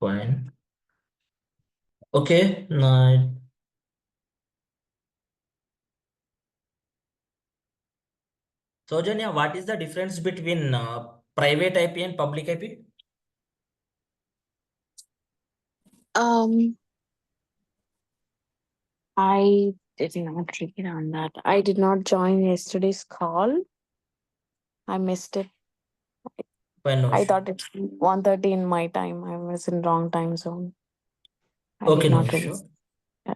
Fine. Okay. Now, Soujanya, what is the difference between private IP and public IP? Um, I did not read on that. I did not join yesterday's call. I missed it. Fine, no I issue. thought it's 1:30 in my time. I was in wrong time zone. I Okay, did no not read. issue. Yeah.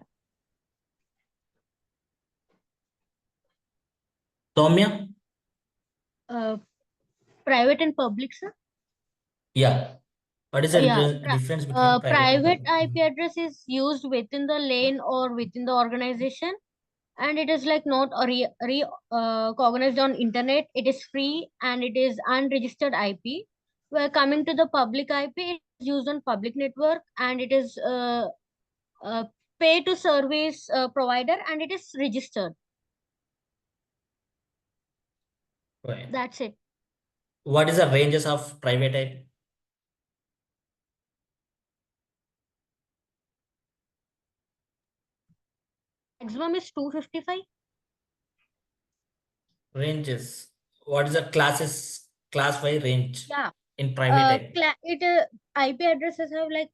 Soumya? Private and public, sir. Yeah. What is the Yeah, difference between private and private public? IP address is used within the lane or within the organization, and it is like not recognized on internet. It is free and it is unregistered IP. Where coming to the public IP, it is used on public network and it is pay to service provider and it is registered. Fine. That's it. What is the ranges of private IP? Maximum is 255. Ranges. What is the class by range Yeah. in private IP? IP addresses have like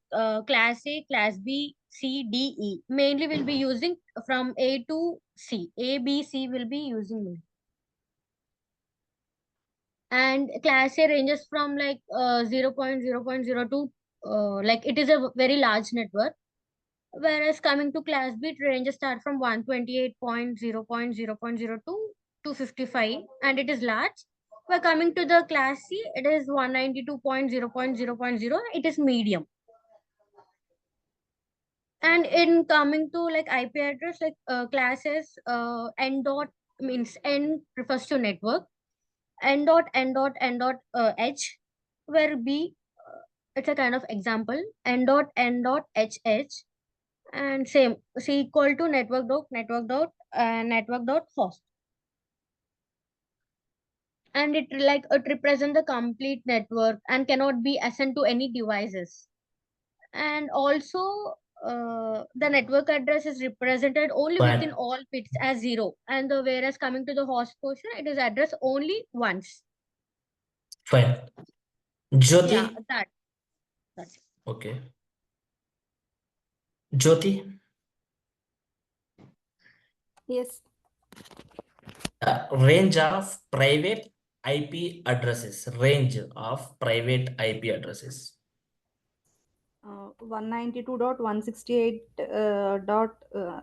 class A, class B, C, D, E. Mainly will be using from A to C. A, B, C will be using mainly. And class A ranges from like 0.0.02, like it is a very large network. Whereas coming to class B, it ranges start from 128.0.0.02 to 255, and it is large. We're coming to the class C, it is 192.0.0.0, it is medium. And in coming to like IP address, like classes, n dot means n refers to network, n dot h, where B, it's a kind of example, n dot h, and same C equal to network dot host, and it like it represent the complete network and cannot be assigned to any devices. And also the network address is represented only within Fine. all bits as 0, and the whereas coming to the host portion, it is addressed only once. Fine. Yeah, Jyoti? that's it. Okay. Jyoti? Yes. Range of private IP addresses. Range of private IP addresses. 192.168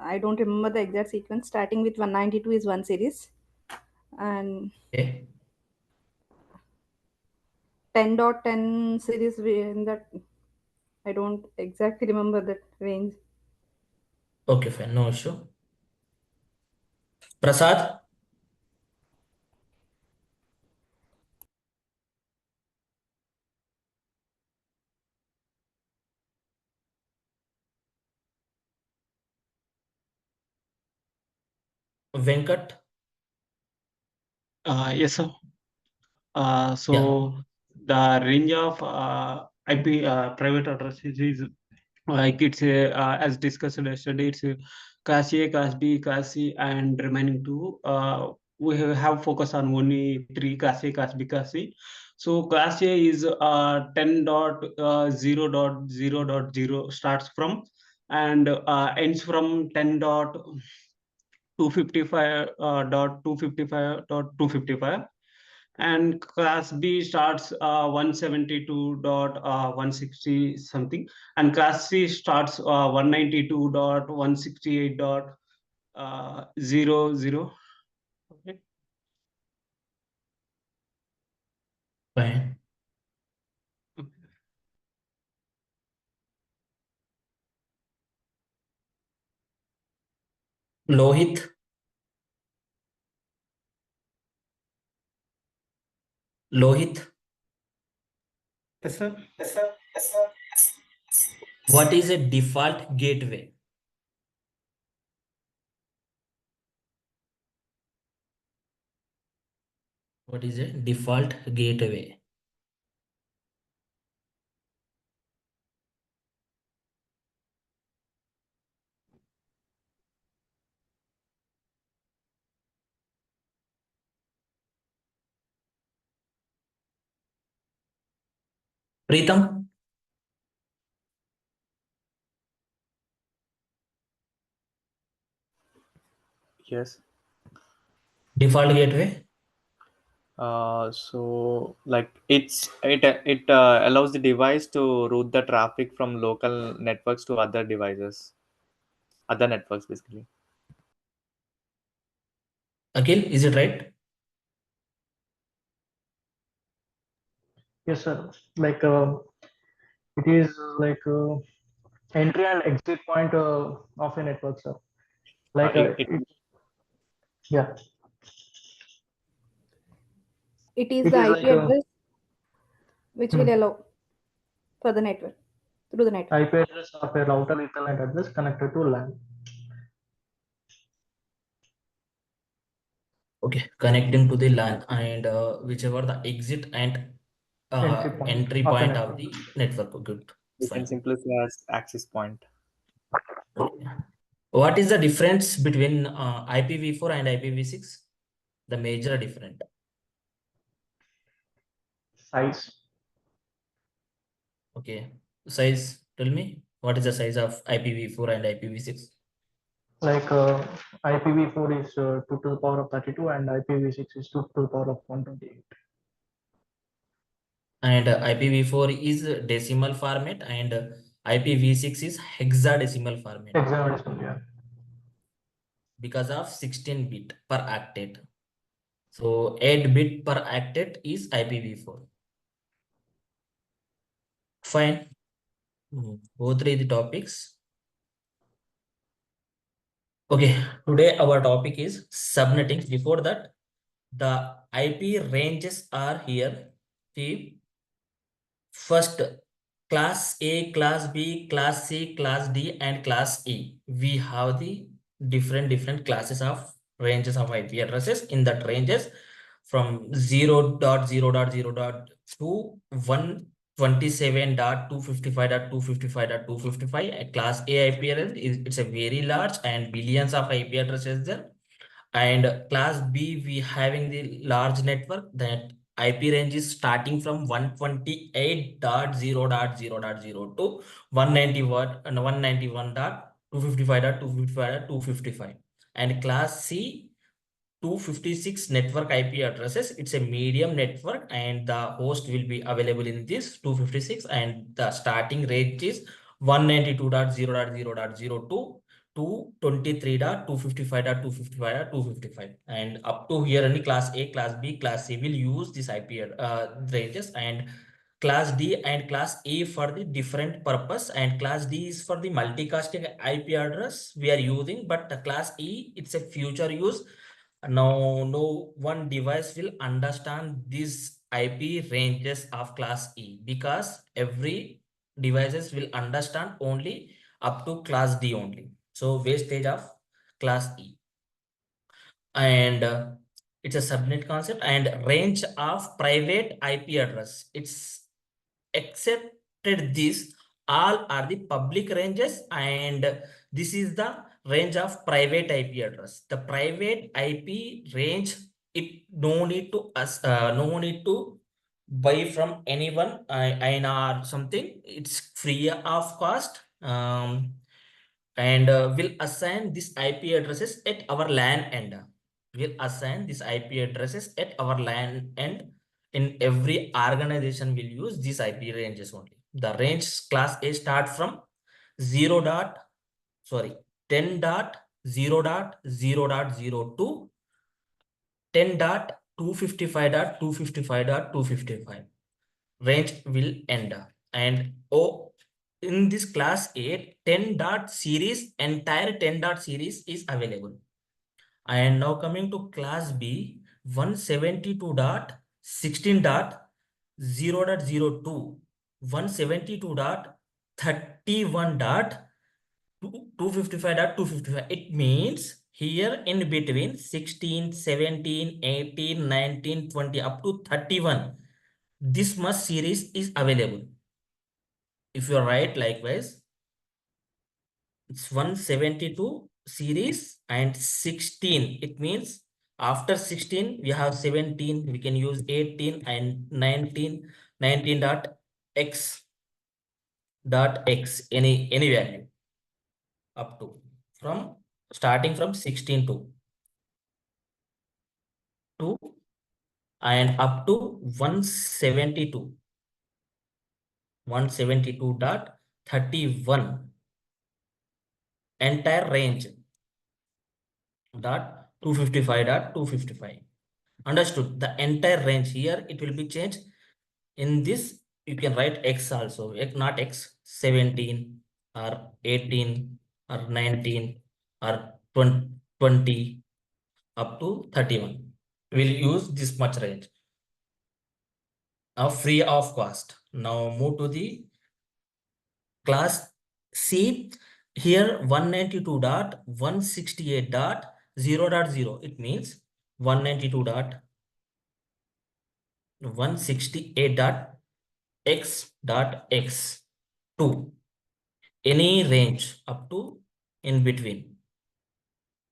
I don't remember the exact sequence. Starting with 192 is one series, and Okay. 10.10 series in that I don't exactly remember that range. Okay, fine. No issue. Prasad? Venkat? Yes, sir. Yeah. So the range of IP private addresses is like it's a, as discussed yesterday, it's a class A, class B, class C, and remaining two. We have focus on only three: class A, class B, class C. So class A is 10.0.0.0 starts from and ends from 10.255.255.255, and class B starts 172.160 something, and class C starts 192.168.00. Okay. Fine. Lohit? Lohit? Yes, sir. What is a default gateway? What is a default gateway? Preetham, Yes. default gateway. So like it allows the device to route the traffic from local networks to other devices, other networks basically. Akhil, is it right? Yes, sir. Like it is like entry and exit point of a network, sir. Like yeah, It is it the is IP like address which will allow for the network, through the network. IP address of a router Ethernet address connected to LAN. Okay, connecting to the LAN and whichever the exit and entry of a point of network. the network. Good, We can fine. simply say as access point. Okay. What is the difference between IPv4 and IPv6? The major difference. Size. Okay, size. Tell me, what is the size of IPv4 and IPv6? Like IPv4 is 2 to the power of 32 and IPv6 is 2 to the power of 128. And IPv4 is decimal format and IPv6 is hexadecimal format Hexadecimal, yeah. because of 16-bit per octet. So 8-bit per octet is IPv4. Fine. Go through the topics. Okay, today our topic is subnetting. Before that, the IP ranges are here. See, first, class A, class B, class C, class D, and class E. We have the different classes of ranges of IP addresses. In that ranges from 0.0.0. to 127.255.255.255. Class A IP address is it's a very large and billions of IP addresses there. And class B, we having the large network that IP range is starting from 128.0.0.0 to 191.255.255.255. And class C, 256 network IP addresses. It's a medium network and the host will be available in this 256 and the starting range is 192.0.0.02 to 23.255.255.255 and up to here only class A, class B, class C will use this IP ranges and class D and class A for the different purpose and class D is for the multicasting IP address we are using, but the class E it's a future use. Now, no one device will understand these IP ranges of class E because every devices will understand only up to class D only. So wastage of class E. And it's a subnet concept and range of private IP address. It's accepted this all are the public ranges and this is the range of private IP address. The private IP range, it no need to no need to buy from anyone IANA or something. It's free of cost. And will assign this IP addresses at our LAN end. Will assign this IP addresses at our LAN end. In every organization will use these IP ranges only. The range class A start from 0 dot, sorry, 10.0.0.0 to 10.255.255.255 range will end. And in this class A, 10 dot series, entire 10 dot series is available. And now coming to class B, 172.16.0.02, 172.31.255.255. It means here in between 16, 17, 18, 19, 20 up to 31. This much series is available. If you are right, likewise, it's 172 series and 16. It means after 16, we have 17, we can use 18 and 19, 19 dot x dot x, any value up to from starting from 16 to and up to 172.31 entire range dot 255.255. Understood? The entire range here it will be changed. In this you can write x also, not x, 17 or 18 or 19 or 20 up to 31. We'll use this much range of free of cost. Now move to the class C. Here 192.168.0.0. It means 192.168.x.x to any range up to in between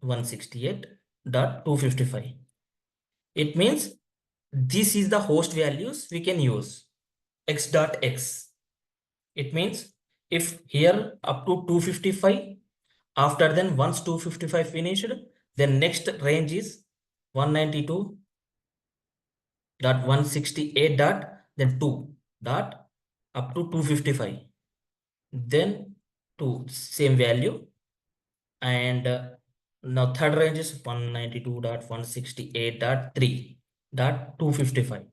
168.255. It means this is the host values we can use x.x. It means if here up to 255, after then once 255 finished, then next range is 192.168 dot then 2 dot up to 255, then 2 same value, and now third range is 192.168.3.255.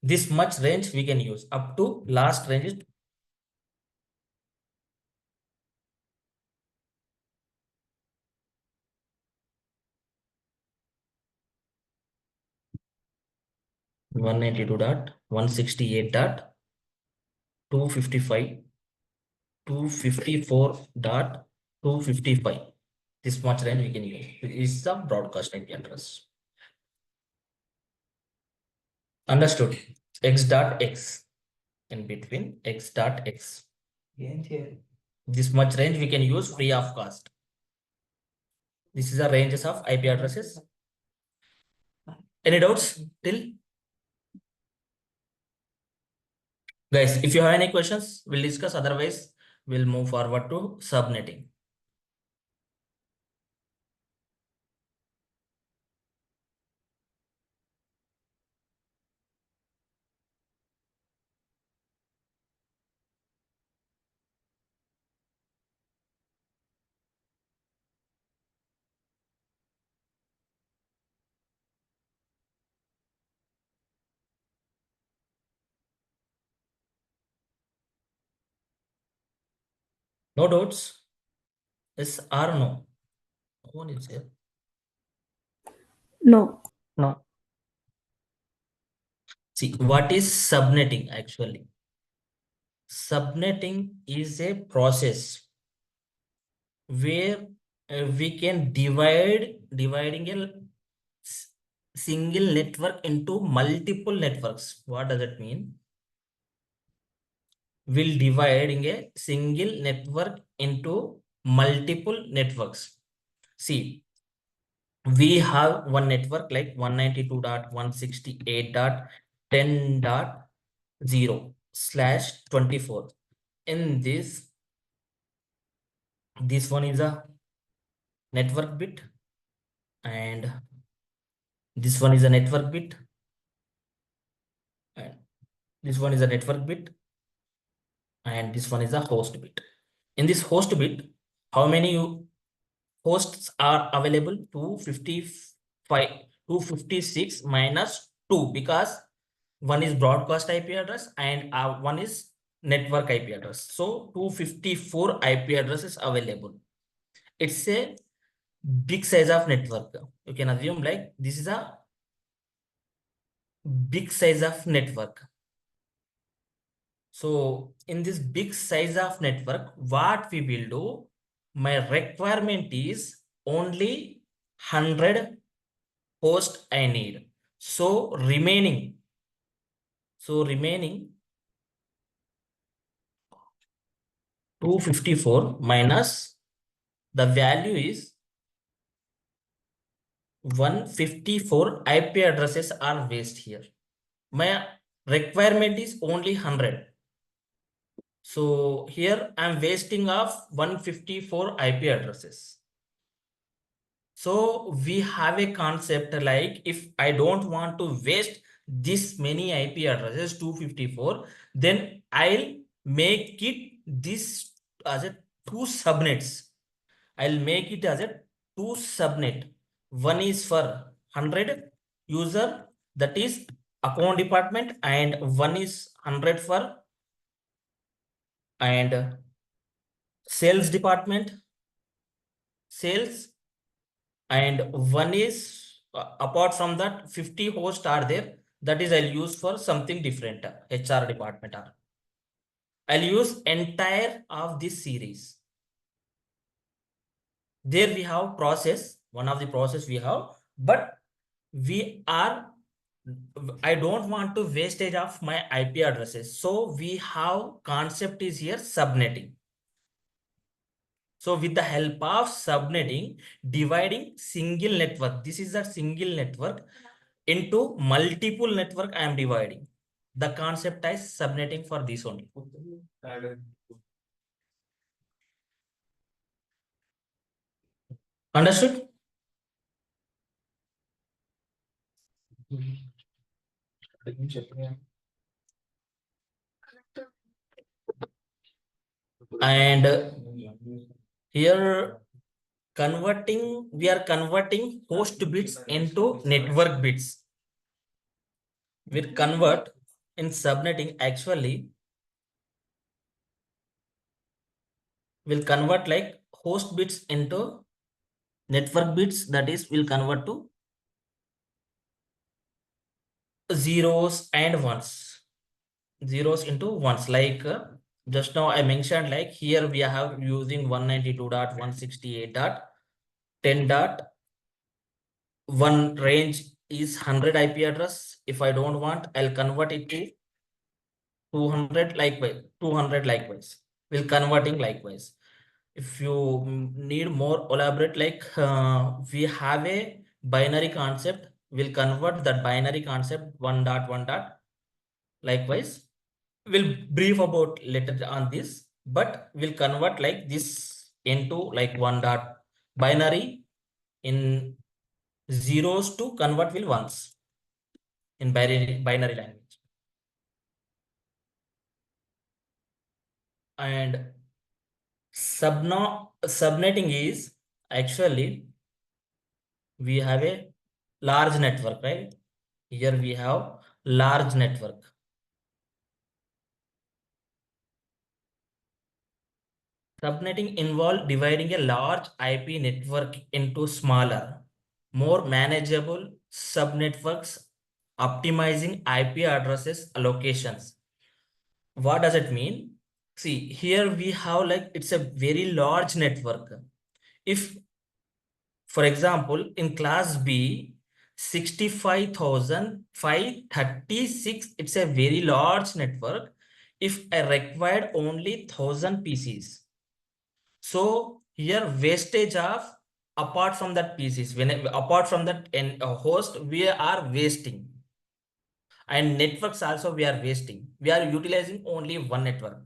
This much range we can use up to last range is 192.168.255, 254.255. This much range we can use. Is the broadcast IP address. Understood? X.x in between x.x. This much range we can use free of cost. This is the ranges of IP addresses. Any doubts till? Guys, if you have any questions, we'll discuss. Otherwise, we'll move forward to subnetting. No doubts? Yes or no? No one is here. No. No. See, what is subnetting actually? Subnetting is a process where we can dividing a single network into multiple networks. What does it mean? We'll dividing a single network into multiple networks. See, we have one network like 192.168.10.0/24. In this one is a network bit, and this one is a network bit, and this one is a network bit, and this one is a host bit. In this host bit, how many hosts are available? 256 minus 2, because one is broadcast IP address and one is network IP address. So 254 IP addresses available. It's a big size of network. You can assume like this is a big size of network. So in this big size of network, what we will do, my requirement is only 100 host I need. So remaining 254 minus the value is 154 IP addresses are waste here. My requirement is only 100. So here I'm wasting of 154 IP addresses. So we have a concept like if I don't want to waste this many IP addresses 254, then I'll make it this as a two subnets. I'll make it as a two subnet. One is for 100 user, that is account department, and one is 100 for and sales department, sales, and one is apart from that 50 hosts are there, that is I'll use for something different, HR department, or I'll use entire of this series. There we have process, one of the process we have, but I don't want to wastage of my IP addresses. So we have concept is here subnetting. So with the help of subnetting, dividing single network, this is a single network into multiple network I am dividing. The concept is subnetting for this only. Understood? And here we are converting host bits into network bits. We'll convert in subnetting, actually we'll convert like host bits into network bits, that is we'll convert to zeros and ones, zeros into ones, like just now I mentioned, like here we have using 192.168.10.1 range is 100 IP address. If I don't want, I'll convert it to 200 likewise, 200 likewise. We'll converting likewise. If you need more elaborate, like we have a binary concept, we'll convert that binary concept 1.1. Likewise, we'll brief about later on this, but we'll convert like this into like one dot binary in zeros to convert will ones in binary language. And subnetting is actually we have a large network, right? Here we have large network. Subnetting involves dividing a large IP network into smaller, more manageable subnetworks, optimizing IP addresses allocations. What does it mean? See, here we have like it's a very large network. If, for example, in class B, 65,536, it's a very large network. If I required only 1,000 PCs, so here wastage of apart from that PCs, apart from that host, we are wasting, and networks also we are wasting. We are utilizing only one network.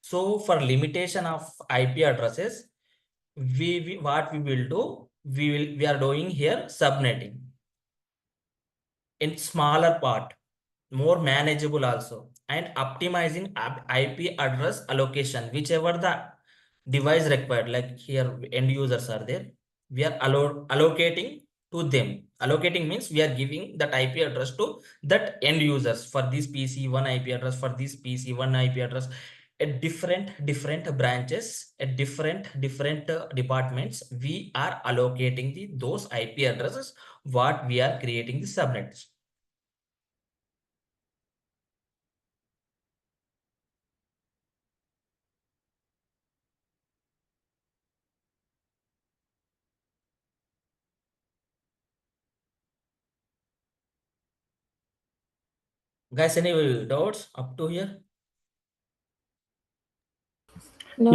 So for limitation of IP addresses, what we will do, we are doing here subnetting in smaller part, more manageable also, and optimizing IP address allocation, whichever the device required, like here end users are there, we are allocating to them. Allocating means we are giving that IP address to that end users. For this PC, one IP address, for this PC, one IP address, at different branches, at different departments, we are allocating those IP addresses, what we are creating the subnets. Guys, any doubts up to here? No.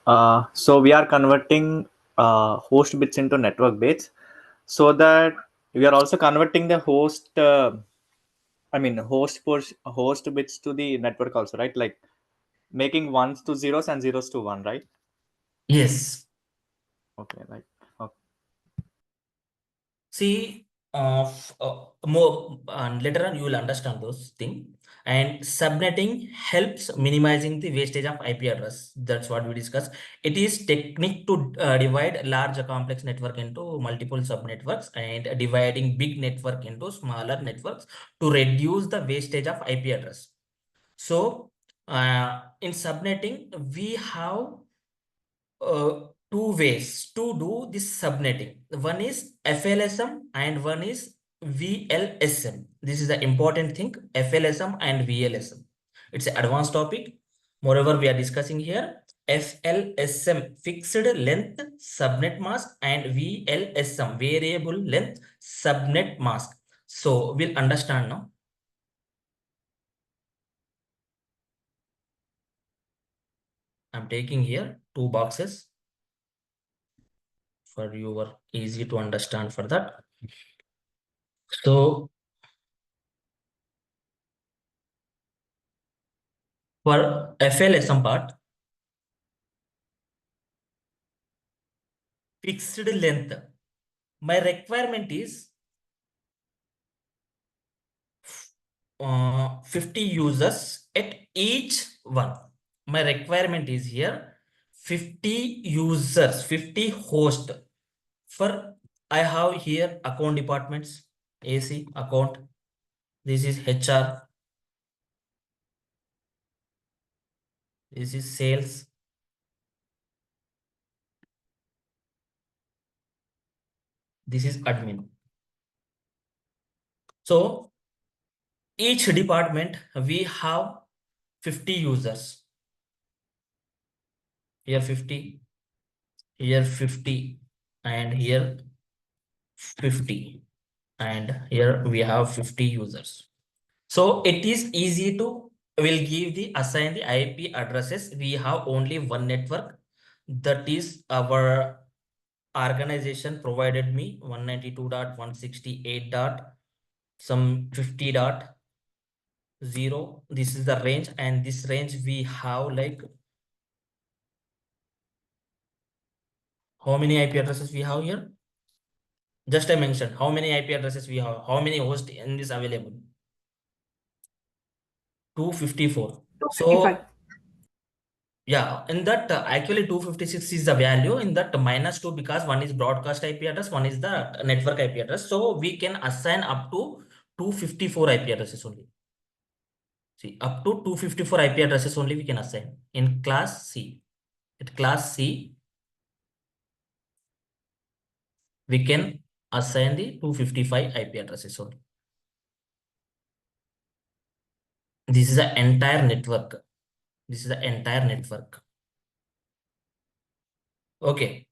Yeah. So we are converting host bits into network bits, so that we are also converting the host. Host bits to the network also, right? Like making ones to zeros and zeros to one, right? Yes. Okay, like okay. See, more later on you will understand those things. And subnetting helps minimizing the wastage of IP address. That's what we discussed. It is technique to divide large complex network into multiple subnetworks and dividing big network into smaller networks to reduce the wastage of IP address. So in subnetting, we have two ways to do this subnetting. One is FLSM and one is VLSM. This is the important thing, FLSM and VLSM. It's an advanced topic. Moreover, we are discussing here FLSM, fixed length subnet mask, and VLSM, variable length subnet mask. So we'll understand now. I'm taking here two boxes for your easy to understand for that. So for FLSM part, fixed length. My requirement is 50 users at each one. My requirement is here 50 users, 50 host. For I have here account departments, AC account. This is HR. This is sales. This is admin. So each department we have 50 users. Here 50, here 50, and here 50, and here we have 50 users. So it is easy to will give the assign the IP addresses. We have only one network, that is our organization provided me 192.168. Some 50.0. This is the range, and this range we have like how many IP addresses we have here? Just I mentioned how many IP addresses we have, how many hosts in this available. 254. 255. So yeah, in that actually 256 is the value, in that -2 because one is broadcast IP address, one is the network IP address. So we can assign up to 254 IP addresses only. See, up to 254 IP addresses only we can assign in class C. At class C, we can assign the 255 IP addresses only. This is the entire network. This is the entire network. Okay.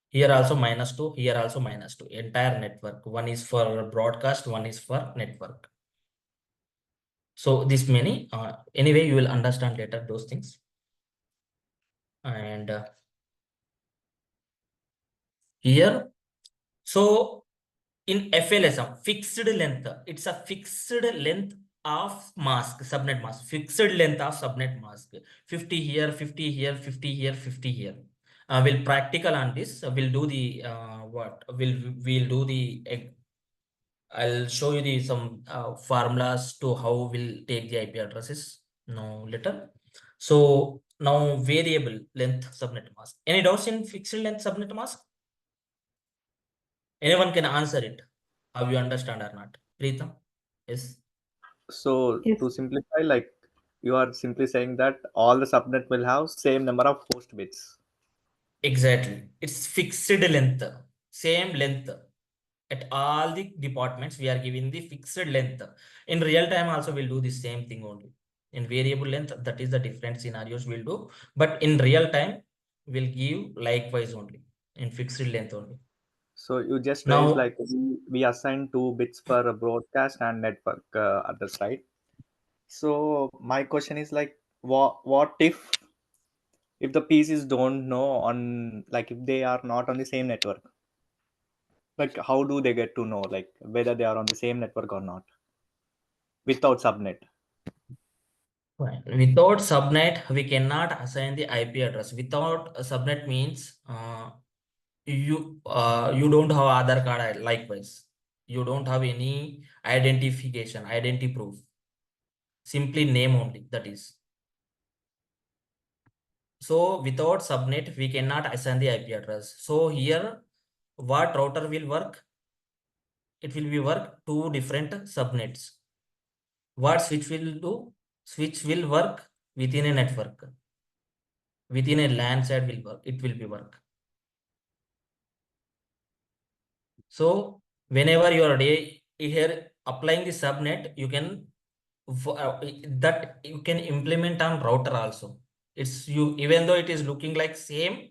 Here also -2, here also -2. Entire network. One is for broadcast, one is for network. So this many, anyway, you will understand later those things. And here, so in FLSM, fixed length, it's a fixed length of mask, subnet mask, fixed length of subnet mask. 50 here, 50 here, 50 here, 50 here. We'll practical on this. We'll do the what? We'll do the I'll show you the some formulas to how we'll take the IP addresses now later. So now variable length subnet mask. Any doubts in fixed length subnet mask? Anyone can answer it. How you understand or not? Preetham? Yes. So Yes. to simplify, like you are simply saying that all the subnet will have same number of host bits. Exactly. It's fixed length. Same length. At all the departments, we are giving the fixed length. In real time also, we'll do the same thing only. In variable length, that is the different scenarios we'll do. But in real time, we'll give likewise only. In fixed length only. So you just raised Now, like we assign 2 bits for a broadcast and network address, right? So my question is like, what if the PCs don't know on, like if they are not on the same network, like how do they get to know like whether they are on the same network or not without subnet? Fine. Without subnet, we cannot assign the IP address. Without a subnet means you don't have Aadhaar card. Likewise, you don't have any identity proof. Simply name only. That is. So without subnet, we cannot assign the IP address. So here, what router will work? It will be work two different subnets. What switch will do? Switch will work within a network. Within a LAN side will work. It will be work. So whenever you are here applying the subnet, you can that you can implement on router also. It's you even though it is looking like same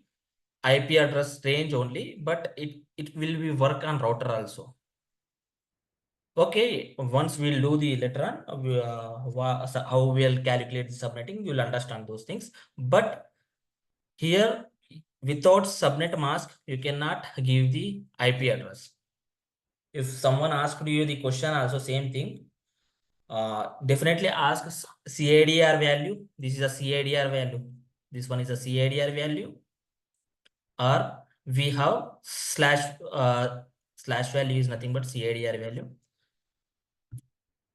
IP address range only, but it will be work on router also. Okay, once we'll do the later on, how we'll calculate the subnetting, you'll understand those things. But here, without subnet mask, you cannot give the IP address. If someone asked you the question, also same thing. Definitely ask CIDR value. This is a CIDR value. This one is a CIDR value. Or we have slash value is nothing but CIDR value.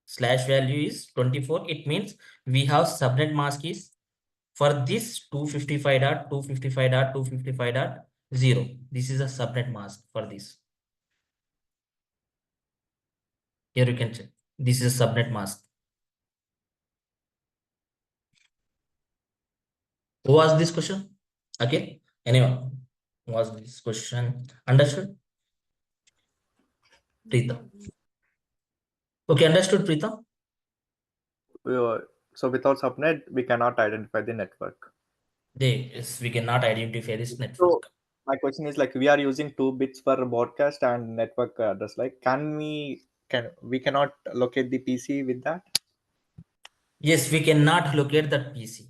Slash value is 24. It means we have subnet mask is for this 255.255.255.0. This is a subnet mask for this. Here you can check. This is a subnet mask. Who asked this question? Okay. Anyone? Who asked this question? Understood? Preeta. Okay, understood, Preeta? So without subnet, we cannot identify the network. Yes, we cannot identify this So network. my question is like we are using 2 bits for broadcast and network address. Like, we cannot locate the PC with that? Yes, we cannot locate that PC.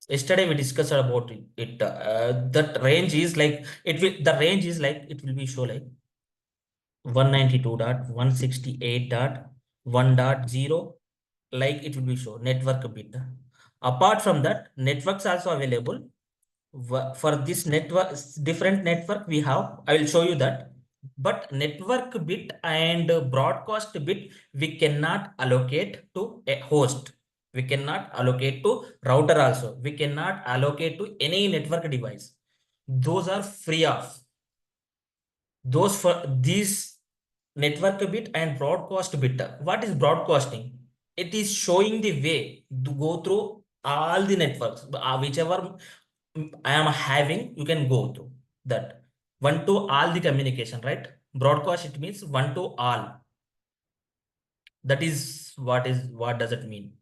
Yesterday we discussed about it. That range is like it will. The range is like it will be show like 192.168.1.0. Like it will be show network bit. Apart from that, networks also available. For this network, different network we have. I will show you that. But network bit and broadcast bit we cannot allocate to a host. We cannot allocate to router also. We cannot allocate to any network device. Those are free of. Those for these network bit and broadcast bit. What is broadcasting? It is showing the way to go through all the networks, whichever I am having, you can go through that. One to all the communication, right? Broadcast, it means one to all. That is what does it mean?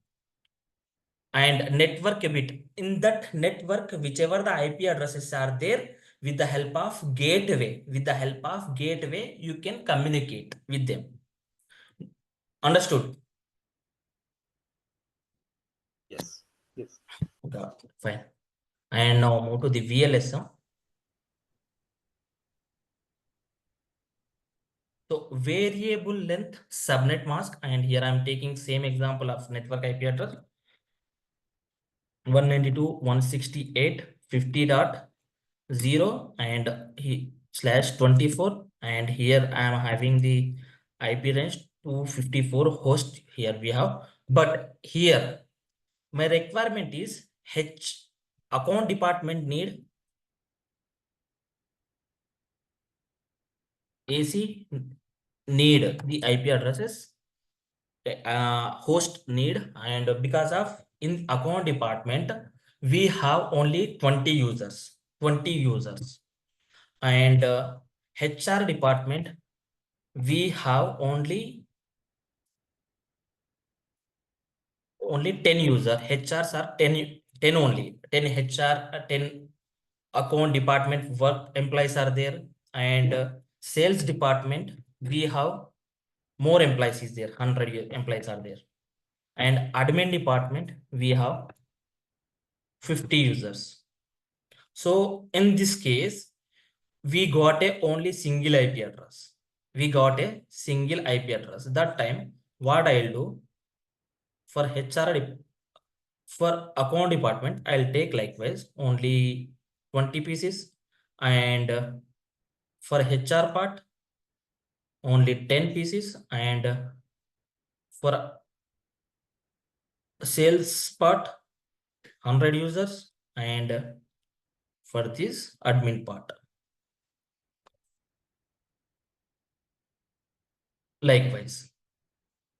And network bit, in that network, whichever the IP addresses are there, with the help of gateway, you can communicate with them. Understood? Yes. Yes. Okay, fine. And now move to the VLS. So variable length subnet mask, and here I'm taking same example of network IP address 192.168.50.0 and /24, and here I am having the IP range 254 host. Here we have, but here my requirement is account department need AC need the IP addresses, host need, and because of in account department we have only 20 users, and HR department we have only 10 user. HRs are 10 only, 10 HR, 10 account department work employees are there, and sales department we have more employees is there, 100 employees are there, and admin department we have 50 users. So in this case, we got a only single IP address. That time, what I'll do for HR For account department, I'll take likewise only 20 pieces, and for HR part only 10 pieces, and for sales part 100 users, and for this admin part likewise.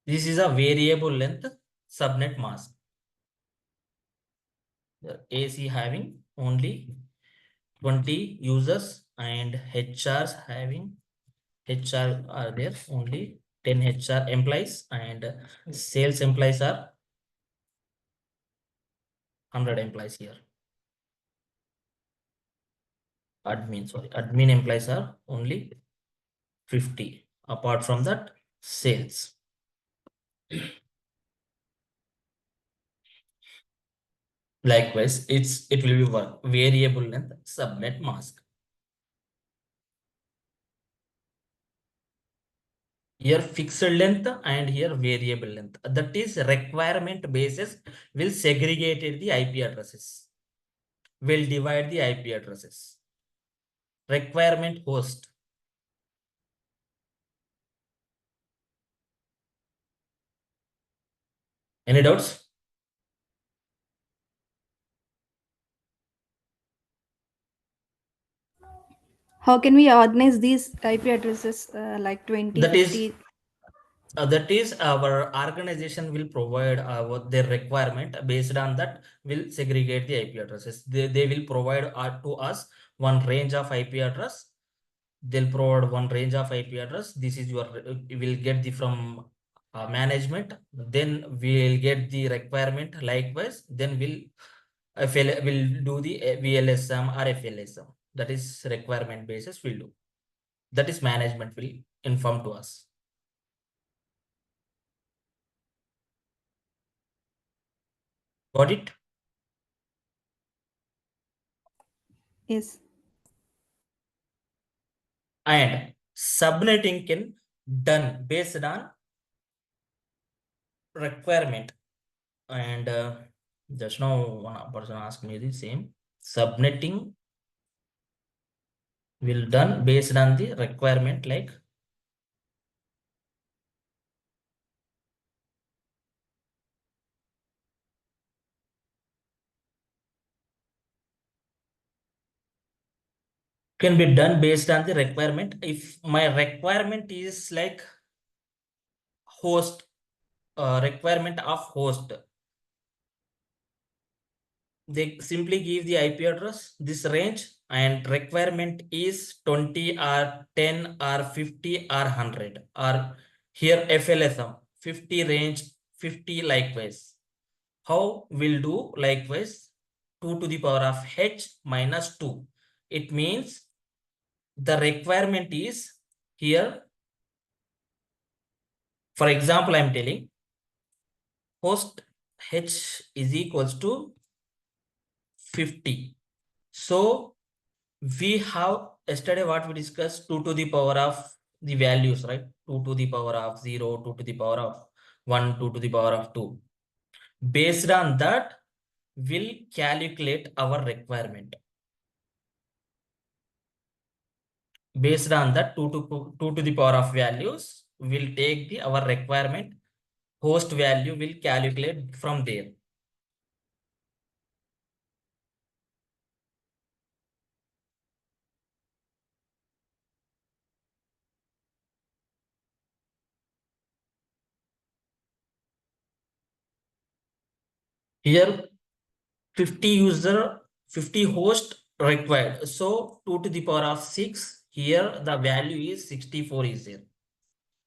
This is a variable length subnet mask. The AC having only 20 users, and HRs having HR are there only 10 HR employees, and sales employees are 100 employees here. Admin employees are only 50. Apart from that, sales. Likewise, it will be one variable length subnet mask. Here fixed length and here variable length. That is requirement basis will segregate the IP addresses. Will divide the IP addresses. Requirement host. Any doubts? How can we organize these IP addresses like 20, That 50? is our organization will provide what their requirement. Based on that will segregate the IP addresses. They will provide to us one range of IP address. They'll provide one range of IP address. This is your you will get the from management. Then we'll get the requirement likewise. Then will do the VLSM or FLSM. That is requirement basis will do. That is management will inform to us. Got it? Yes. And subnetting can done based on requirement. And just now one person asked me the same. Subnetting will done based on the requirement, like can be done based on the requirement. If my requirement is like host, requirement of host, they simply give the IP address, this range, and requirement is 20 or 10 or 50 or 100, or here FLSM 50 range, 50 likewise. How will do likewise 2 to the power of h minus 2. It means the requirement is here. For example, I am telling host h is equals to 50. So we have yesterday what we discussed 2 to the power of the values, right? 2 to the power of 0, 2 to the power of 1, 2 to the power of 2. Based on that, we'll calculate our requirement. Based on that 2 to the power of values, we'll take the our requirement host value, will calculate from there. Here 50 user, 50 host required. So 2 to the power of 6, here the value is 64 is there.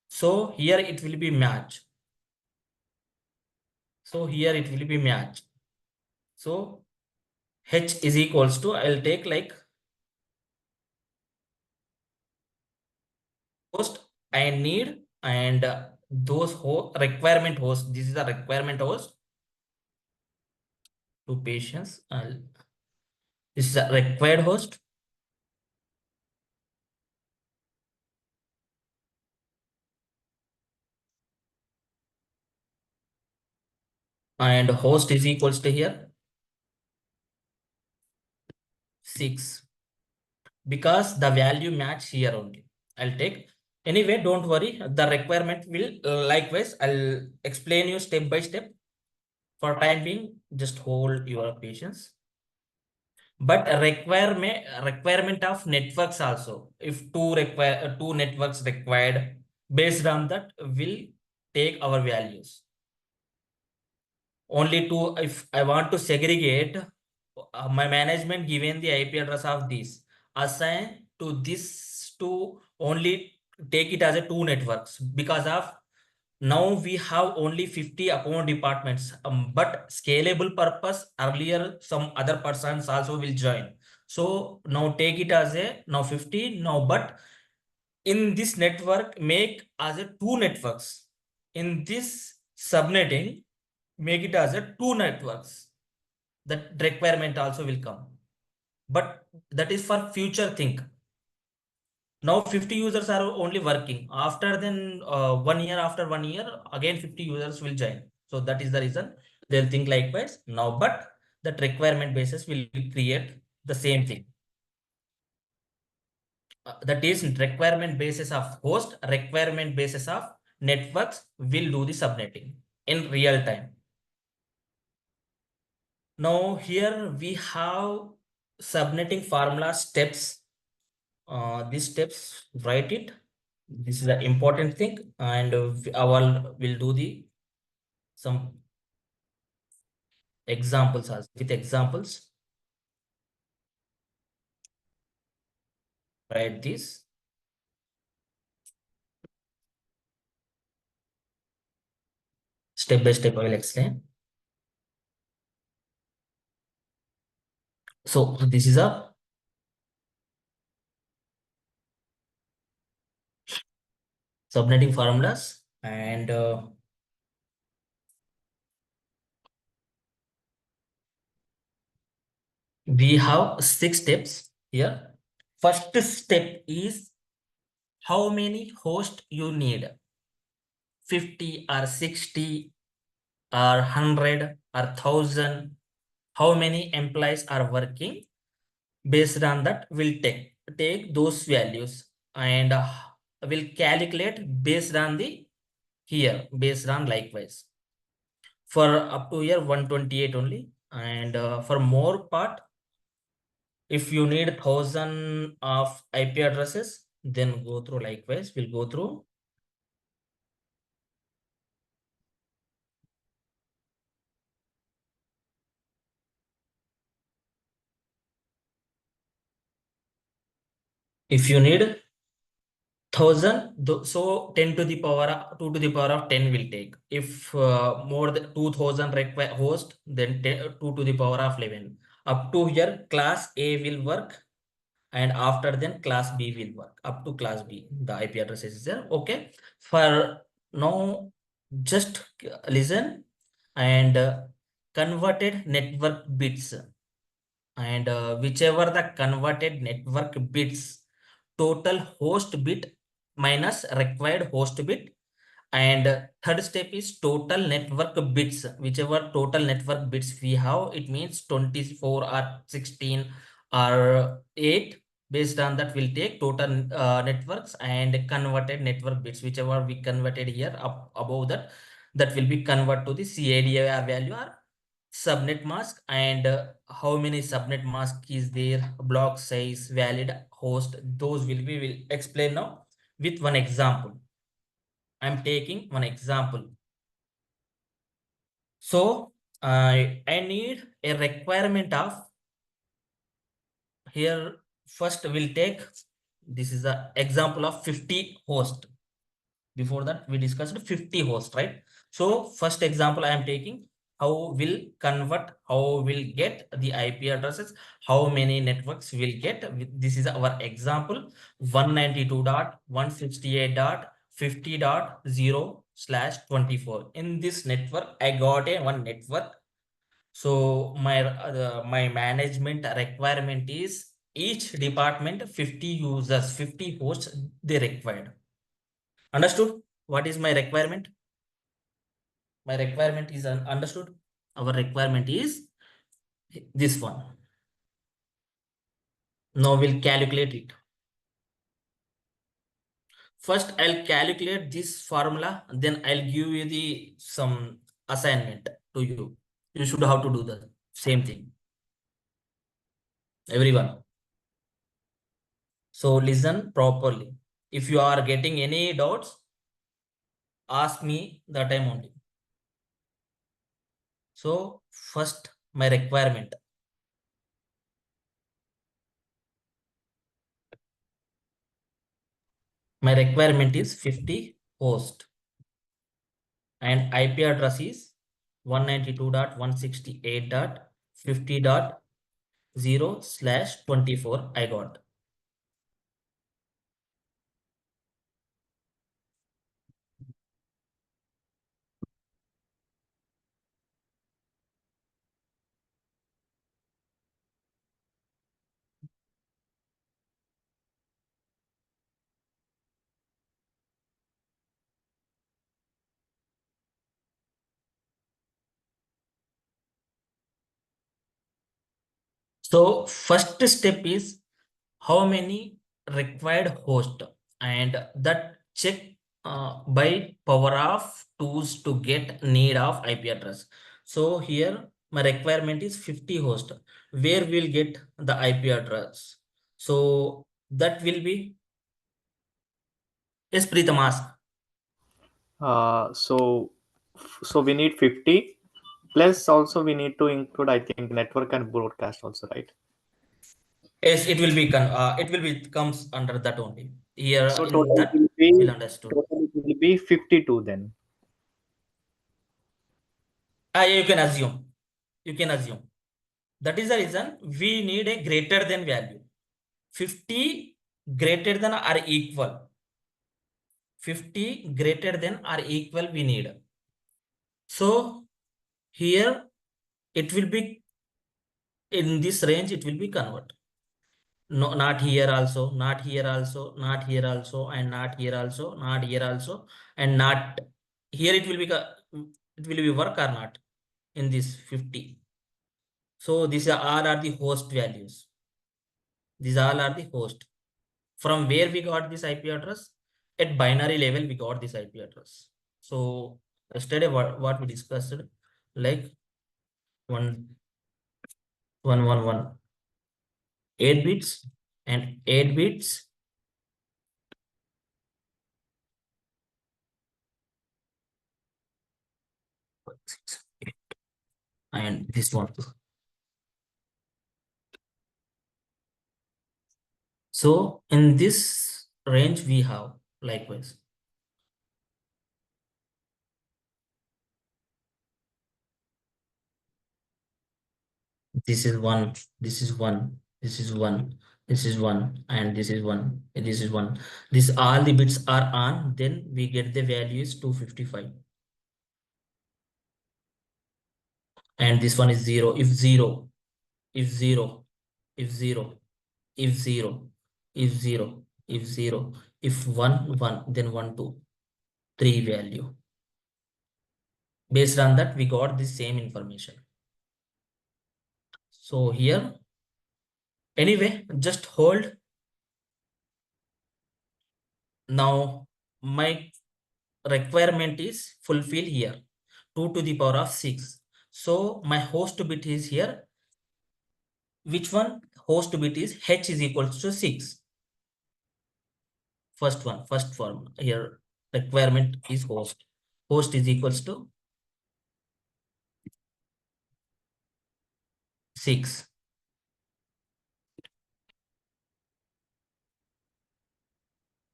So here it will be match. So here it will be match. So h is equals to, I'll take like host I need, and those requirement host, this is the requirement host. To patients, this is a required host. and host is equals to here 6, because the value match here only. I'll take anyway, don't worry, the requirement will likewise I'll explain you step by step. For time being, just hold your patience. But a requirement of networks also, if two networks required, based on that will take our values. Only two, if I want to segregate, my management given the IP address of this, assign to this to only take it as a two networks, because of now we have only 50 account departments, but scalable purpose earlier some other persons also will join. So now take it as a now 50 now, but in this network make as a two networks. In this subnetting, make it as a two networks. That requirement also will come, but that is for future thing. Now 50 users are only working. After then 1 year, after 1 year, again 50 users will join. So that is the reason they'll think likewise now, but that requirement basis will create the same thing. That is requirement basis of host, requirement basis of networks will do the subnetting in real time. Now here we have subnetting formula steps. These steps, write it. This is the important thing, and our will do the some examples as with examples. Write this. Step by step I will explain. So this is a subnetting formulas, and we have 6 steps here. First step is how many hosts you need. 50 or 60 or 100 or 1000. How many employees are working? Based on that, we'll take those values and we'll calculate based on the here, based on likewise. For up to here 128 only, and for more part, if you need 1000 of IP addresses, then go through likewise. We'll go through. If you need 1000, so 10 to the power 2 to the power of 10 will take. If more than 2000 require host, then 2 to the power of 11. Up to here class A will work, and after then class B will work. Up to class B the IP address is there. Okay, for now just listen. And converted network bits, and whichever the converted network bits, total host bit minus required host bit. And third step is total network bits, whichever total network bits we have, it means 24 or 16 or 8. Based on that we'll take total networks and converted network bits, whichever we converted here up above that, that will be converted to the CIDR value or subnet mask. And how many subnet mask is there, block size, valid host, those will be will explain now with one example. I'm taking one example. So I need a requirement of here. First we'll take, this is the example of 50 host. Before that we discussed 50 host, right? So first example I am taking, how will convert, how will get the IP addresses, how many networks will get. This is our example 192.168.50.0/24. In this network I got a one network. So my management requirement is each department 50 users, 50 hosts they required. Understood? What is my requirement? My requirement is understood. Our requirement is this one. Now we'll calculate it. First, I'll calculate this formula, then I'll give you some assignment to you. You should have to do the same thing. Everyone. So listen properly. If you are getting any doubts, ask me that time only. So first, my requirement. My requirement is 50 host and IP address is 192.168.50.0/24 I got. So first step is how many required host and that check by power of 2's to get need of IP address. So here my requirement is 50 host. Where we'll get the IP address? So that will be yes, Pritam ask. So we need 50 plus also we need to include, I think, network and broadcast also, right? Yes, it will be comes under that only. Here So in that we'll understood. total it will be 52 then. You can assume. You can assume. That is the reason we need a greater than value. 50 greater than or equal. 50 greater than or equal we need. So here it will be in this range, it will be convert. No, not here also, not here also, not here also, and not here also, not here also, and not here it will be work or not in this 50. So these are all are the host values. These all are the host. From where we got this IP address? At binary level, we got this IP address. So yesterday, what we discussed, like 1 8 bits and 8 bits. And this one. So in this range, we have likewise. This is one, this is one, this is one, this is one, and this is one, and this is one. This all the bits are on, then we get the value is 255. And this one is 0. If 0, if 0, if 0, if 0, if 0, if 0, if 1, 1, then 1, 2, 3 value. Based on that, we got the same information. So here, anyway, just hold. Now, my requirement is fulfill here, 2 to the power of 6. So my host bit is here. Which one? Host bit is h is equals to 6. First one, first form here, requirement is host. Host is equals to 6.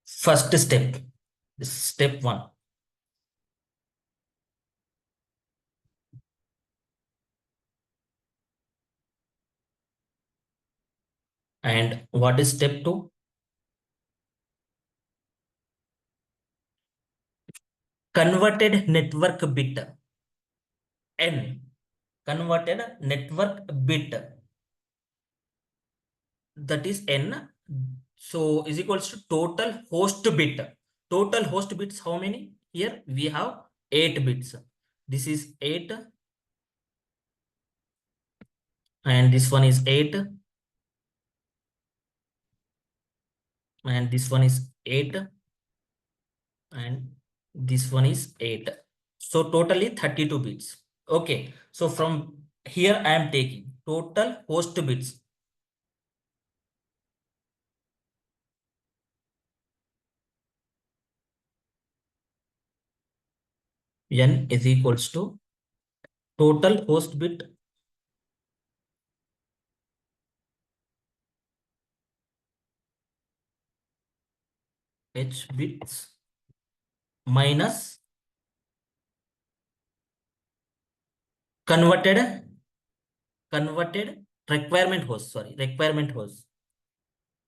First step, this is step 1. And what is step 2? Converted network bit n. Converted network bit, that is n. So is equals to total host bit. Total host bits how many? Here we have 8 bits. This is 8. and this one is 8, and this one is 8, and this one is 8. So totally 32 bits. Okay, so from here I am taking total host bits. N is equals to total host bit H bits minus converted requirement host. Sorry, requirement host.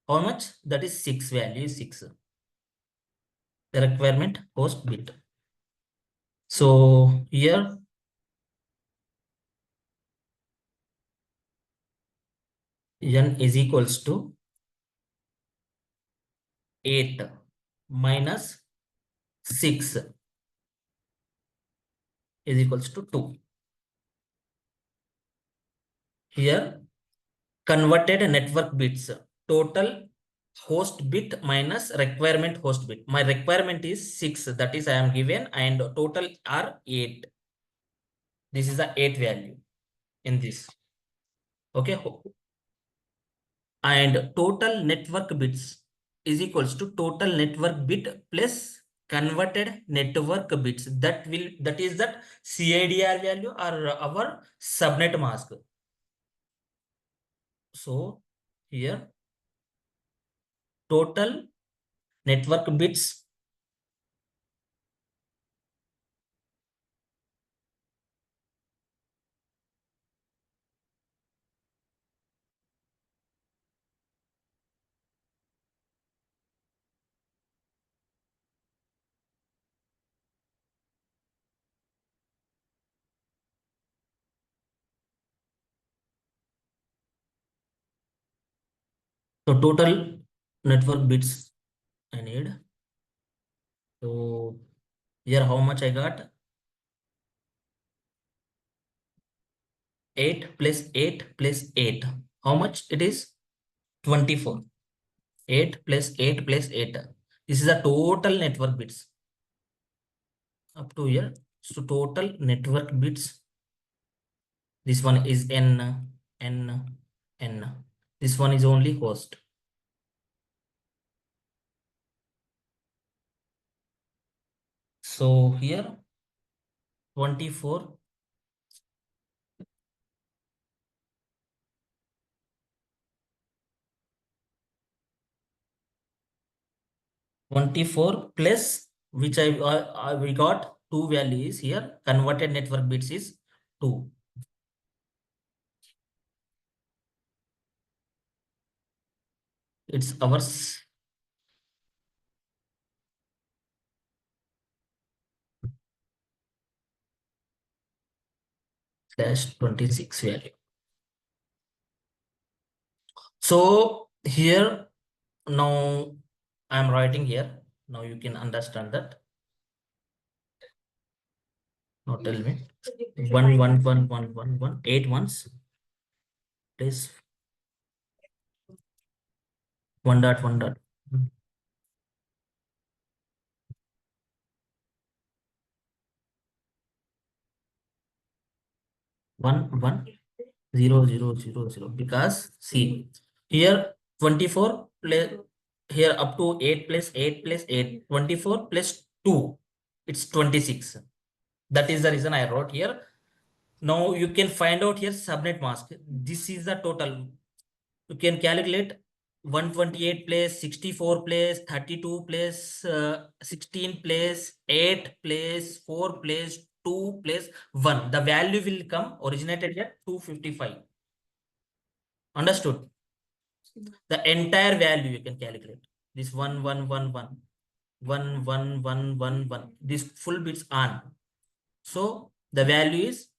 How much? That is 6, value is 6. The requirement host bit. So here N is equals to 8 minus 6 is equals to 2. Here converted network bits, total host bit minus requirement host bit. My requirement is 6, that is I am given, and total are 8. This is the 8 value in this. Okay, and total network bits is equals to total network bit plus converted network bits. That is that CIDR value or our subnet mask. So here total network bits so total network bits I need. So here how much I got? 8 plus 8 plus 8. How much it is? 24. 8 plus 8 plus 8. This is the total network bits up to here. So total network bits. This one is N. This one is only host. So here 24 plus which we got 2 values here. Converted network bits is 2. It's ours. /26 value. So here now I'm writing here. Now you can understand that. Now tell me 8 ones plus 1.1. 1 1 0 0 0 0 because see here 24 plus here up to 8 plus 8 plus 8 24 plus 2 it's 26. That is the reason I wrote here. Now you can find out here subnet mask. This is the total. You can calculate 128 plus 64 plus 32 plus 16 plus 8 plus 4 plus 2 plus 1. The value will come originated at 255. Understood? The entire value you can calculate. This 1 this full bits on. So the value is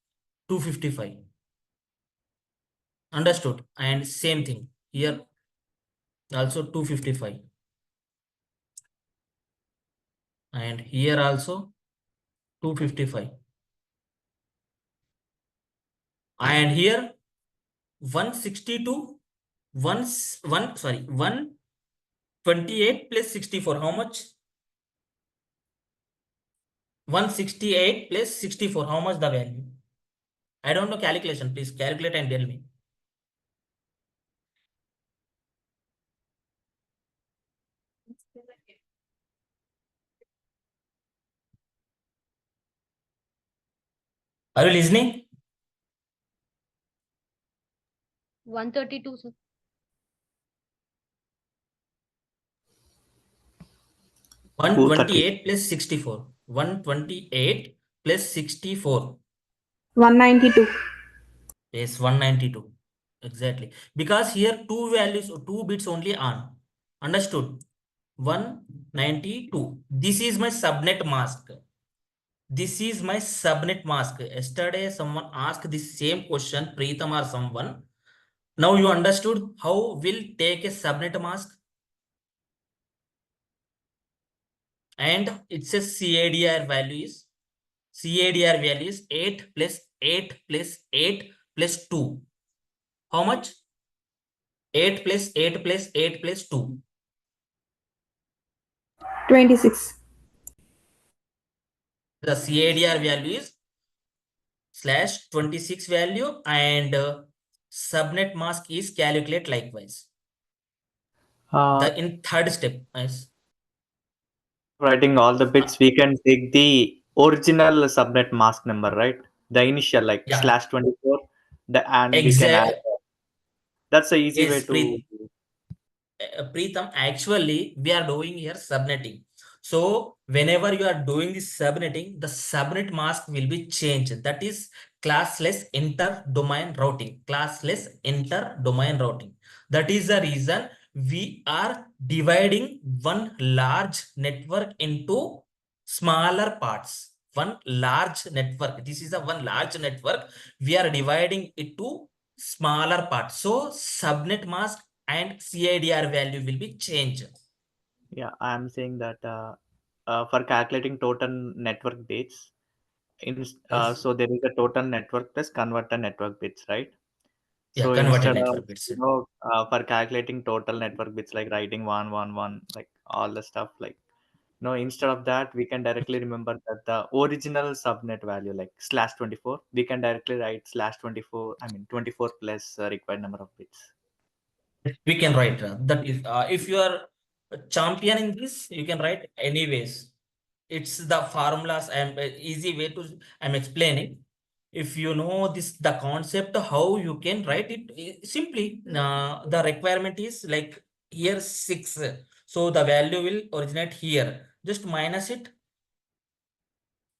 255. Understood? And same thing here also 255. And here also 255. And here 162, 128 plus 64. How much? 168 plus 64. How much the value? I don't know calculation. Please calculate and tell me. Are you listening? 132, sir. 128 plus 64. 128 plus 64. 192. Yes, 192. Exactly. Because here two values, 2 bits only on. Understood? 192. This is my subnet mask. This is my subnet mask. Yesterday, someone asked the same question, Preetham or someone. Now you understood how we'll take a subnet mask. And it's a CIDR value is 8 plus 8 plus 8 plus 2. How much? 8 plus 8 plus 8 plus 2. 26. The CIDR value is /26 value, and subnet mask is calculate likewise. In third step, yes. Writing all the bits, we can take the original subnet mask number, right? The initial, like Yeah. /24, and we can add. That's the easy way Yes, to. Preetham, actually, we are doing here subnetting. So whenever you are doing this subnetting, the subnet mask will be changed. That is classless inter-domain routing. Classless inter-domain routing. That is the reason we are dividing one large network into smaller parts. One large network. This is a one large network. We are dividing it to smaller parts. So subnet mask and CIDR value will be changed. Yeah, I'm saying that for calculating total network bits, Yes. so there is a total network plus converter network bits, right? Yeah, So converted instead of network bits. for calculating total network bits, like writing 111, like all the stuff, like instead of that, we can directly remember that the original subnet value, like /24, we can directly write /24. I mean 24 plus required number of bits. We can write that is if you are a champion in this, you can write anyways. It's the formulas and easy way to I'm explaining. If you know this the concept how you can write it simply. The requirement is like here 6, so the value will originate here. Just minus it.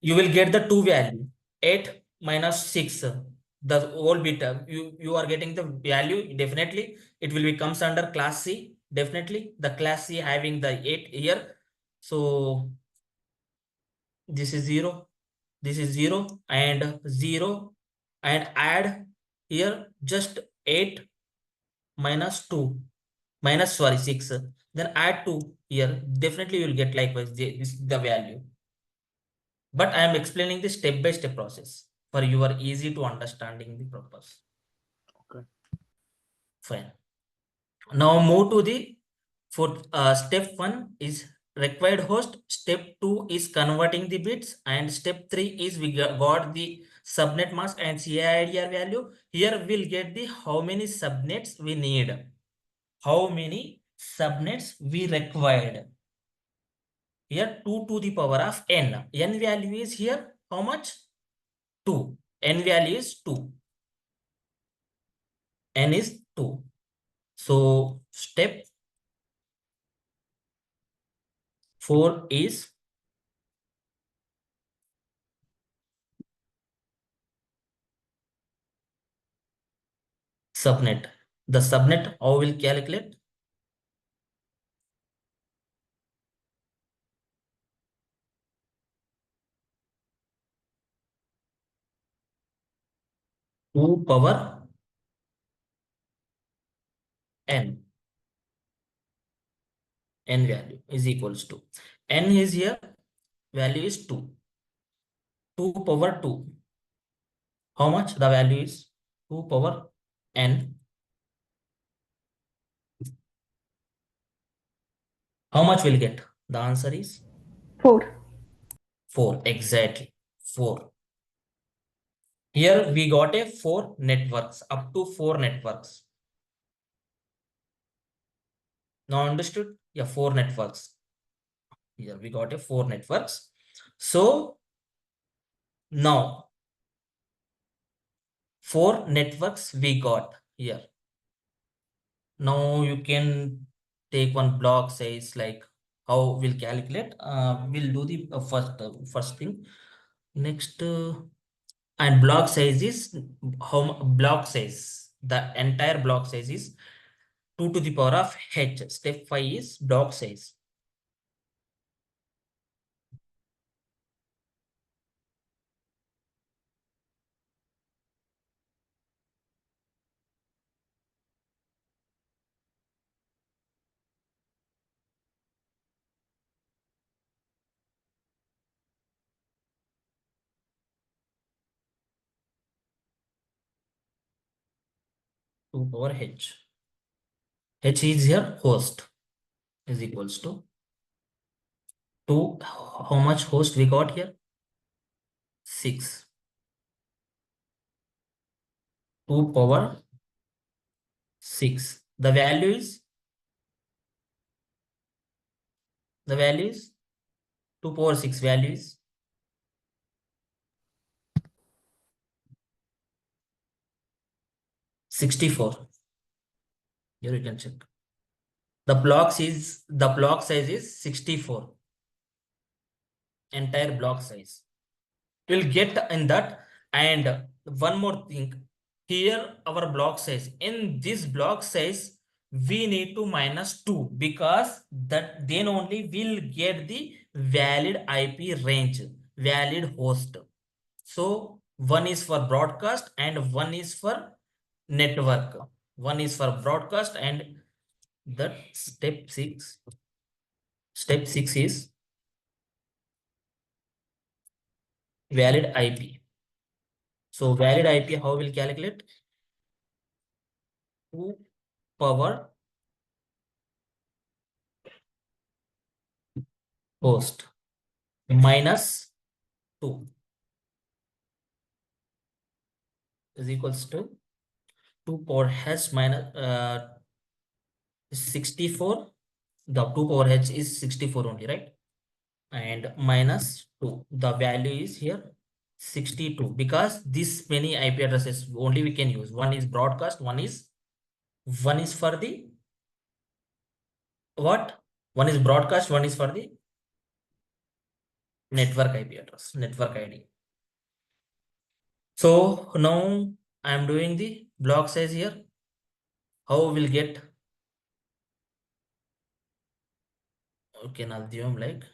You will get the two value 8 minus 6, the whole bit you are getting the value. Definitely it will be comes under class C. Definitely the class C having the 8 here. So this is 0, this is 0 and 0, and add here just 8 minus 2 minus sorry 6, then add 2 here. Definitely you will get likewise this the value. But I am explaining the step-by-step process for your easy to understanding the purpose. Okay. Fine. Now move to the for step 1 is required host. Step 2 is converting the bits, and step 3 is we got the subnet mask and CIDR value. Here we'll get the how many subnets we need, how many subnets we required. Here 2 to the power of n. N value is here how much? 2. N value is 2. N is 2. So step 4 is subnet. The subnet how will calculate? Two power n. N value is equals to n is here value is 2. 2 power 2. How much the value is? 2 power n. How much will get? The answer is 4. 4. Exactly. 4. Here we got a 4 networks, up to 4 networks. Now understood? Yeah, 4 networks. Here we got a 4 networks. So now 4 networks we got here. Now you can take one block size, like how we'll calculate. We'll do the first thing. Next, and block size is block size. The entire block size is 2 to the power of h. Step 5 is block size. To power h. H is here host is equals to how much host we got here? 6. 2 power 6. The value is 2 power 6 value is 64. Here you can check. The block size is 64. Entire block size. We'll get in that. And one more thing. Here our block size. In this block size, we need to minus 2, because that then only we'll get the valid IP range, valid host. So one is for broadcast and one is for network. One is for broadcast, and that step 6 is valid IP. So valid IP, how we'll calculate? 2 power host minus 2 is equals to 2 power h minus 64. The 2 power h is 64 only, right? And minus 2. The value is here 62, because this many IP addresses only we can use. One is broadcast, one is for the what? One is broadcast, one is for the network IP address, network ID. So now I am doing the block size here. How we'll get? Okay, now assume like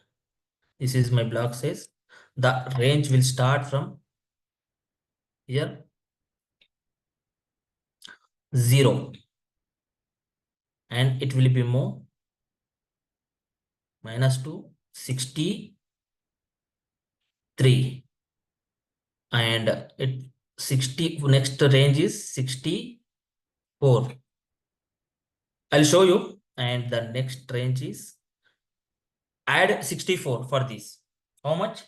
this is my block size. The range will start from here 0, and it will be more minus 2, 63, and it 60. Next range is 64. I'll show you. And the next range is add 64 for this. How much?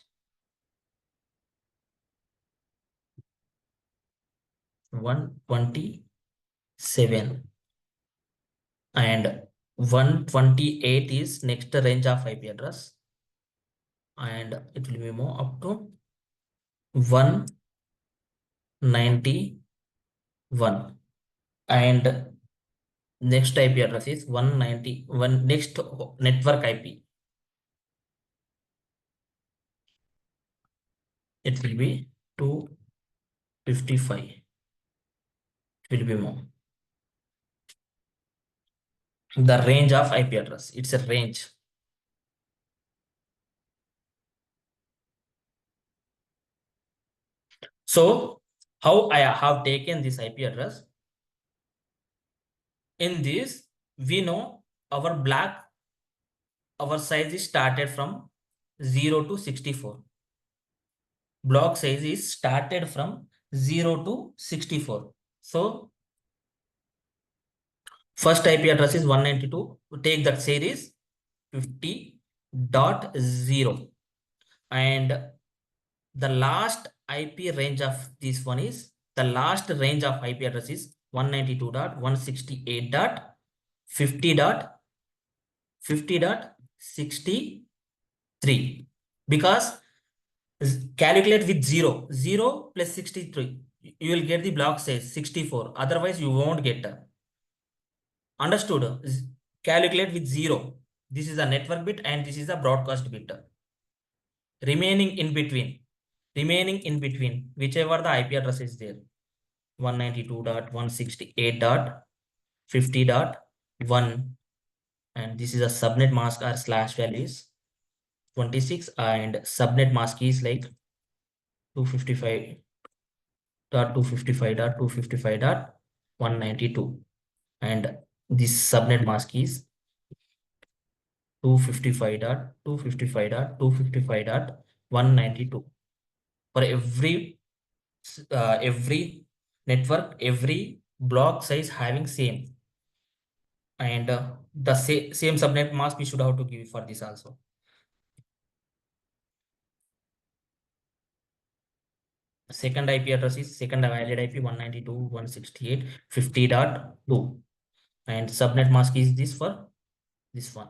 127. And 128 is next range of IP address, and it will be more up to 191. And next IP address is 191. Next network IP, it will be 255. It will be more. The range of IP address, it's a range. So how I have taken this IP address? In this, we know our size is started from 0 to 64. Block size is started from 0 to 64. So First IP address is 192. Take that series 50.0, and the last IP range of this one is, the last range of IP address is 192.168.50.63, because calculate with 0 plus 63, you will get the block size 64, otherwise you won't get. Understood? Calculate with 0. This is a network bit and this is a broadcast bit. Remaining in between, whichever the IP address is there, 192.168.50.1, and this is a subnet mask or slash values 26, and subnet mask is like 255.255.255.192, and this subnet mask is 255.255.255.192. For every network, every block size having same, and the same subnet mask we should have to give for this also. Second IP address is, second valid IP 192.168.50.2, and subnet mask is this for this one.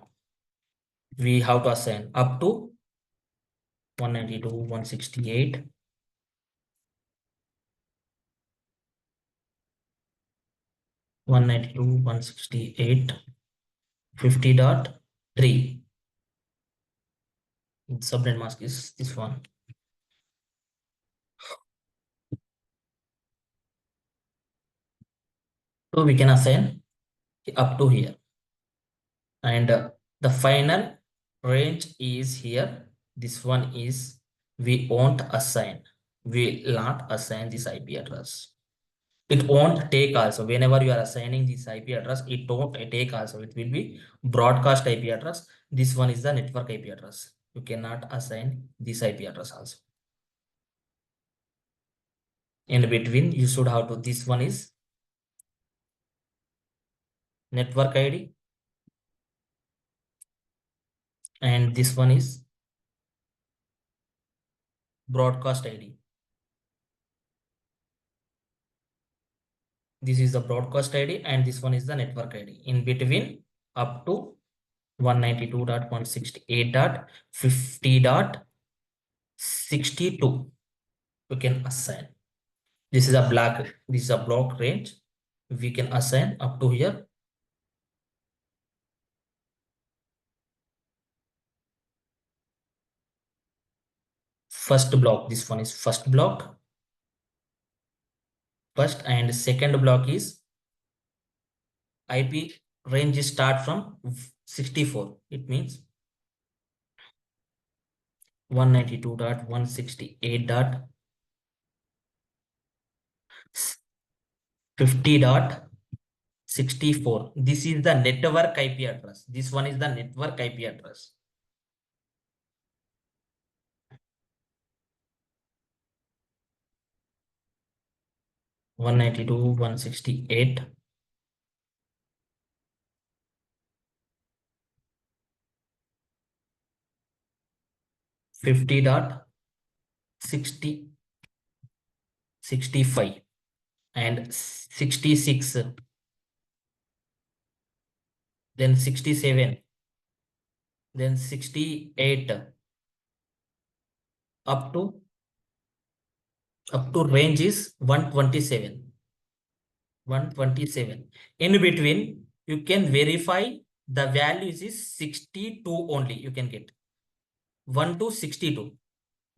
We have to assign up to 192.168. 192.168.50.3. Subnet mask is this one. So we can assign up to here, and the final range is here. This one is, we won't assign, we will not assign this IP address. It won't take also. Whenever you are assigning this IP address, it won't take also. It will be broadcast IP address. This one is the network IP address. You cannot assign this IP address also. In between, you should have to, this one is network ID, and this one is broadcast ID. This is the broadcast ID and this one is the network ID. In between, up to 192.168.50.62, you can assign. This is a block range. We can assign up to here. First block, this one is first block. First and second block is IP range start from 64. It means 192.168.50.64. This is the network IP address. This one is the network IP address. One 192.168. .60.65 and 66, then 67, then 68, up to range is 127. 127. In between, you can verify the values is 62 only. You can get 1 to 62.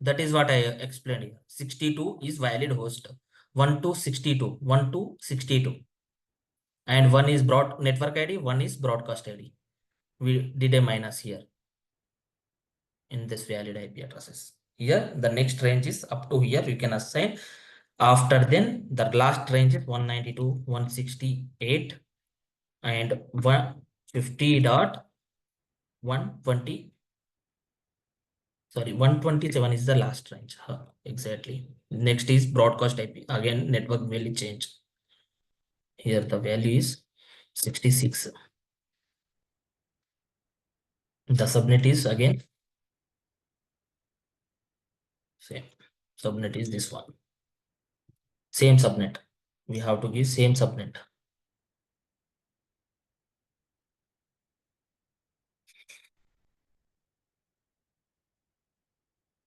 That is what I explained here. 62 is valid host. 1 to 62. 1 to 62. And one is network ID, one is broadcast ID. We did a minus here in this valid IP addresses. Here, the next range is up to here. You can assign. After then, the last range is 192.168 and 150.120. Sorry, 127 is the last range. Exactly. Next is broadcast IP. Again, network value change. Here the value is 66. The subnet is again same. Subnet is this one. Same subnet. We have to give same subnet.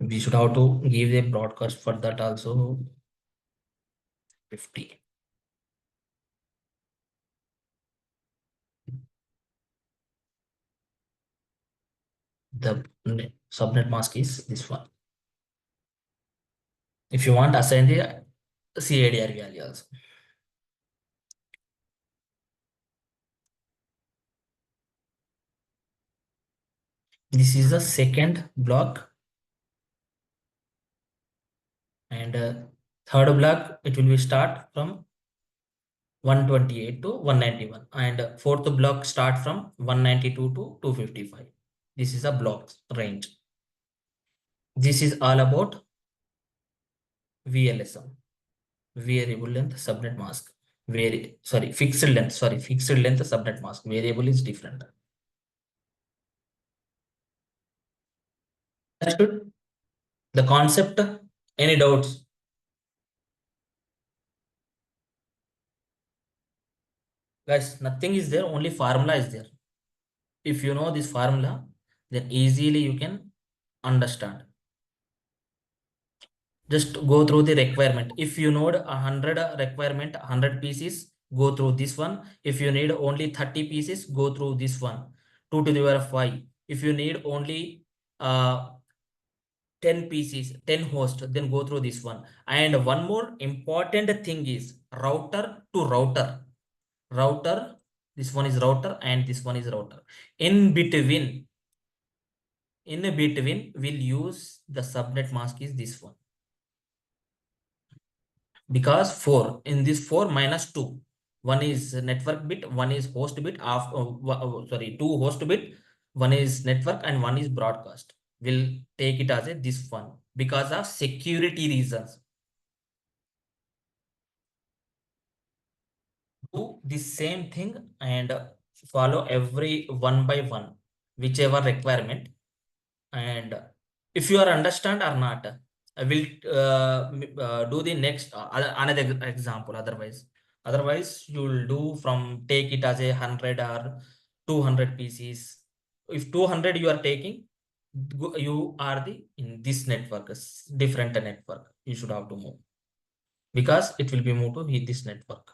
We should have to give a broadcast for that also. 50. The subnet mask is this one. If you want, assign the CIDR value also. This is the second block, and third block it will be start from 128 to 191, and fourth block start from 192 to 255. This is a block range. This is all about VLSM, variable length subnet mask. Fixed length subnet mask. Variable is different. Understood the concept? Any doubts? Guys, nothing is there, only formula is there. If you know this formula, then easily you can understand. Just go through the requirement. If you know 100 requirement, 100 pieces, go through this one. If you need only 30 pieces, go through this one. 2 to the power of 5. If you need only 10 pieces, 10 hosts, then go through this one. And one more important thing is router to router. Router, this one is router and this one is router. In between, we'll use the subnet mask is this one. Because 4, in this 4 minus 2, one is network bit, one is host bit, 2 host bit, one is network and one is broadcast. We'll take it as this one because of security reasons. Do the same thing and follow every one by one, whichever requirement. And if you are understand or not, I will do the next another example. Otherwise you will do from take it as 100 or 200 pieces. If 200 you are taking, you are in this network, different network. You should have to move because it will be moved to this network.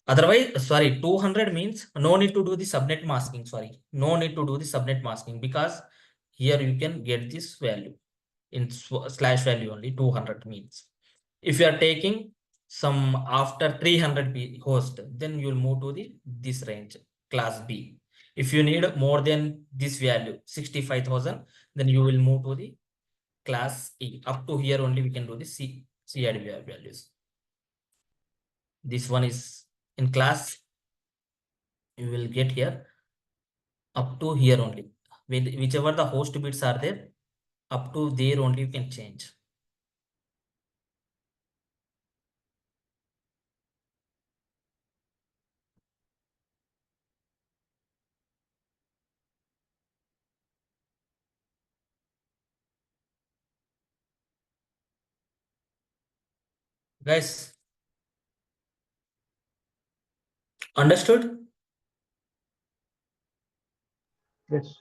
Otherwise, 200 means no need to do the subnet masking. No need to do the subnet masking because here you can get this value in slash value only. 200 means if you are taking some after 300 host, then you will move to this range class B. If you need more than this value 65,000, then you will move to the class E. Up to here only we can do the CIDR values. This one is in class, you will get here up to here only. Whichever the host bits are there, up to there only you can change. Guys, understood? Yes.